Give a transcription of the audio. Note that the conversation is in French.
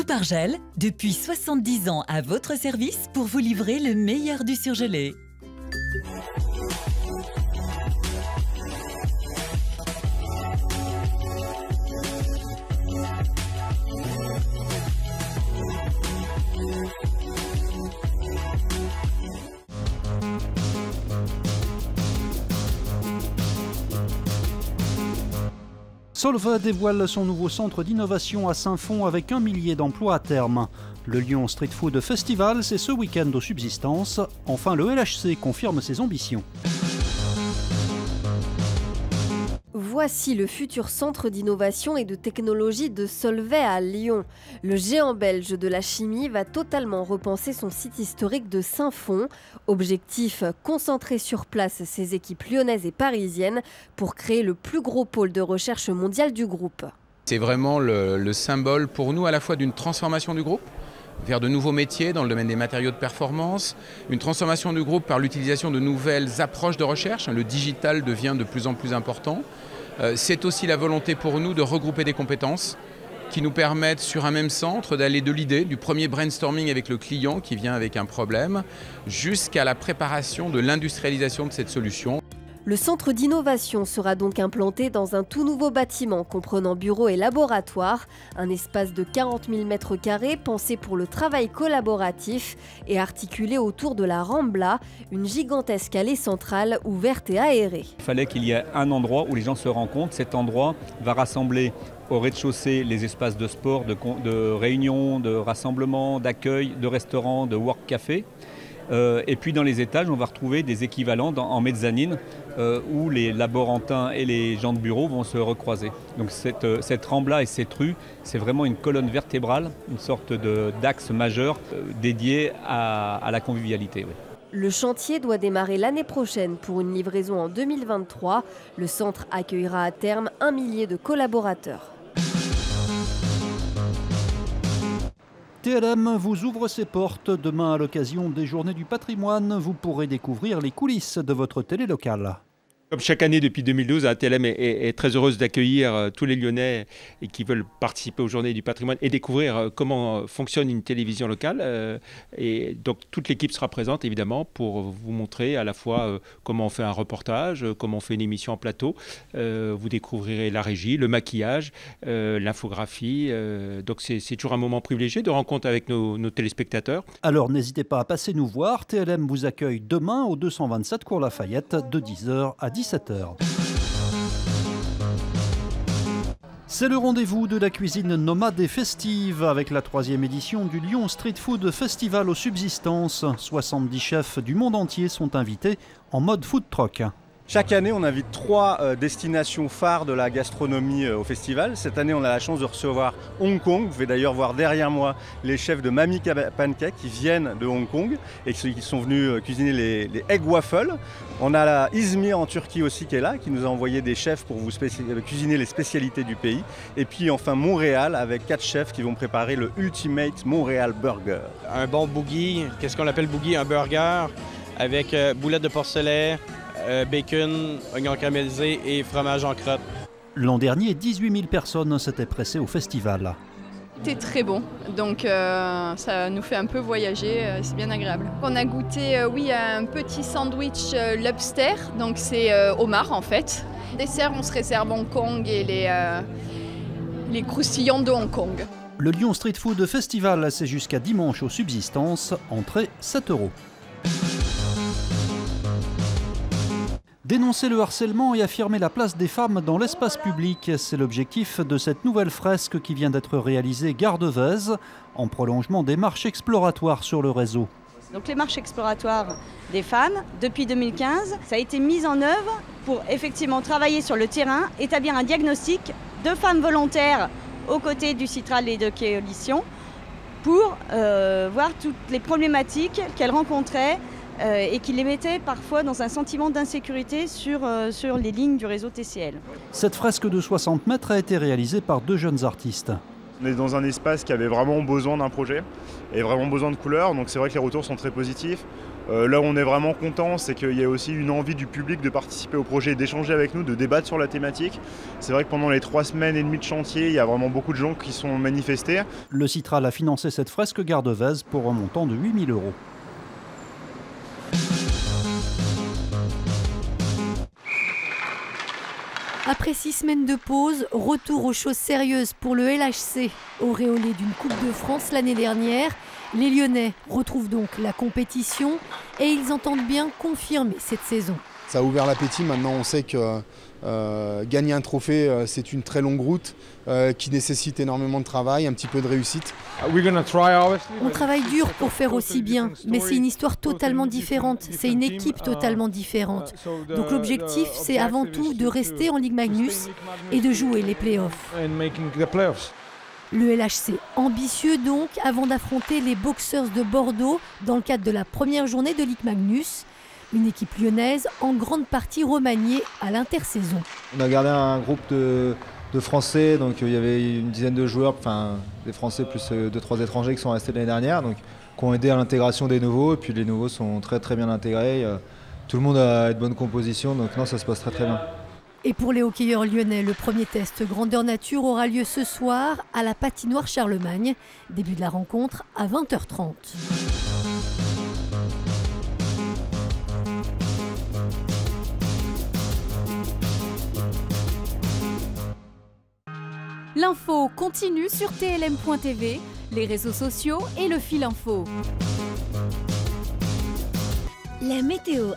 Coupe-Argel, depuis 70 ans à votre service pour vous livrer le meilleur du surgelé. Solvay dévoile son nouveau centre d'innovation à Saint-Fond avec 1 millier d'emplois à terme. Le Lyon Street Food Festival, c'est ce week-end aux Subsistances. Enfin, le LHC confirme ses ambitions. Voici le futur centre d'innovation et de technologie de Solvay à Lyon. Le géant belge de la chimie va totalement repenser son site historique de Saint-Fond. Objectif, concentrer sur place ses équipes lyonnaises et parisiennes pour créer le plus gros pôle de recherche mondial du groupe. C'est vraiment le symbole pour nous à la fois d'une transformation du groupe vers de nouveaux métiers dans le domaine des matériaux de performance, une transformation du groupe par l'utilisation de nouvelles approches de recherche. Le digital devient de plus en plus important. C'est aussi la volonté pour nous de regrouper des compétences qui nous permettent sur un même centre d'aller de l'idée, du premier brainstorming avec le client qui vient avec un problème, jusqu'à la préparation de l'industrialisation de cette solution. Le centre d'innovation sera donc implanté dans un tout nouveau bâtiment comprenant bureaux et laboratoires, un espace de 40 000 m² pensé pour le travail collaboratif et articulé autour de la Rambla, une gigantesque allée centrale ouverte et aérée. Il fallait qu'il y ait un endroit où les gens se rencontrent. Cet endroit va rassembler au rez-de-chaussée les espaces de sport, de réunion, de rassemblement, d'accueil, de restaurants, de work-café. Et puis dans les étages, on va retrouver des équivalents en mezzanine où les laborantins et les gens de bureau vont se recroiser. Donc cette Rambla et cette rue, c'est vraiment une colonne vertébrale, une sorte d'axe majeur dédié à la convivialité. Oui. Le chantier doit démarrer l'année prochaine pour une livraison en 2023. Le centre accueillera à terme 1 millier de collaborateurs. TLM vous ouvre ses portes. Demain, à l'occasion des Journées du patrimoine, vous pourrez découvrir les coulisses de votre télé locale. Comme chaque année depuis 2012, TLM est très heureuse d'accueillir tous les Lyonnais et qui veulent participer aux Journées du patrimoine et découvrir comment fonctionne une télévision locale. Et donc toute l'équipe sera présente évidemment pour vous montrer à la fois comment on fait un reportage, comment on fait une émission en plateau. Vous découvrirez la régie, le maquillage, l'infographie. Donc c'est toujours un moment privilégié de rencontre avec nos téléspectateurs. Alors n'hésitez pas à passer nous voir. TLM vous accueille demain au 227 Cours Lafayette de 10h à 17h. C'est le rendez-vous de la cuisine nomade et festive avec la 3e édition du Lyon Street Food Festival aux Subsistances. 70 chefs du monde entier sont invités en mode food truck. Chaque année, on invite 3 destinations phares de la gastronomie au festival. Cette année, on a la chance de recevoir Hong Kong. Vous pouvez d'ailleurs voir derrière moi les chefs de Mami Pancake qui viennent de Hong Kong et qui sont venus cuisiner les egg waffles. On a la Izmir en Turquie aussi qui est là, qui nous a envoyé des chefs pour vous cuisiner les spécialités du pays. Et puis enfin Montréal avec 4 chefs qui vont préparer le Ultimate Montréal Burger. Un bon boogie, qu'est-ce qu'on appelle boogie? Un burger avec boulettes de porcelet, bacon, oignons caramélisés et fromage en crotte. L'an dernier, 18 000 personnes s'étaient pressées au festival. C'était très bon, donc ça nous fait un peu voyager, c'est bien agréable. On a goûté, oui, un petit sandwich lobster, donc c'est homard en fait. Dessert, on se réserve Hong Kong et les croustillants de Hong Kong. Le Lyon Street Food Festival, c'est jusqu'à dimanche aux Subsistances, entrée 7 €. Dénoncer le harcèlement et affirmer la place des femmes dans l'espace public, c'est l'objectif de cette nouvelle fresque qui vient d'être réalisée gare de Vèze, en prolongement des marches exploratoires sur le réseau. Donc les marches exploratoires des femmes, depuis 2015, ça a été mis en œuvre pour effectivement travailler sur le terrain, établir un diagnostic de femmes volontaires aux côtés du Citral et de Coalition pour voir toutes les problématiques qu'elles rencontraient et qui les mettait parfois dans un sentiment d'insécurité sur les lignes du réseau TCL. Cette fresque de 60 mètres a été réalisée par 2 jeunes artistes. On est dans un espace qui avait vraiment besoin d'un projet et vraiment besoin de couleurs, donc c'est vrai que les retours sont très positifs. Là où on est vraiment content, c'est qu'il y a aussi une envie du public de participer au projet, d'échanger avec nous, de débattre sur la thématique. C'est vrai que pendant les 3 semaines et demie de chantier, il y a vraiment beaucoup de gens qui sont manifestés. Le Citral a financé cette fresque Gare de Vèze pour un montant de 8 000 €. Après 6 semaines de pause, retour aux choses sérieuses pour le LHC. Auréolé d'une Coupe de France l'année dernière, les Lyonnais retrouvent donc la compétition et ils entendent bien confirmer cette saison. Ça a ouvert l'appétit, maintenant on sait que gagner un trophée c'est une très longue route qui nécessite énormément de travail, un petit peu de réussite. On travaille dur pour faire aussi bien, mais c'est une histoire totalement différente, c'est une équipe totalement différente. Donc l'objectif c'est avant tout de rester en Ligue Magnus et de jouer les play-offs. Le LHC ambitieux donc avant d'affronter les Boxers de Bordeaux dans le cadre de la première journée de Ligue Magnus. Une équipe lyonnaise en grande partie remaniée à l'intersaison. On a gardé un groupe de Français, donc il y avait une dizaine de joueurs, enfin des Français plus 2-3 étrangers qui sont restés l'année dernière, donc qui ont aidé à l'intégration des nouveaux, et puis les nouveaux sont très bien intégrés. Tout le monde a une bonne composition, donc non, ça se passe très bien. Et pour les hockeyeurs lyonnais, le premier test grandeur nature aura lieu ce soir à la patinoire Charlemagne. Début de la rencontre à 20h30. L'info continue sur TLM.tv, les réseaux sociaux et le fil info. La météo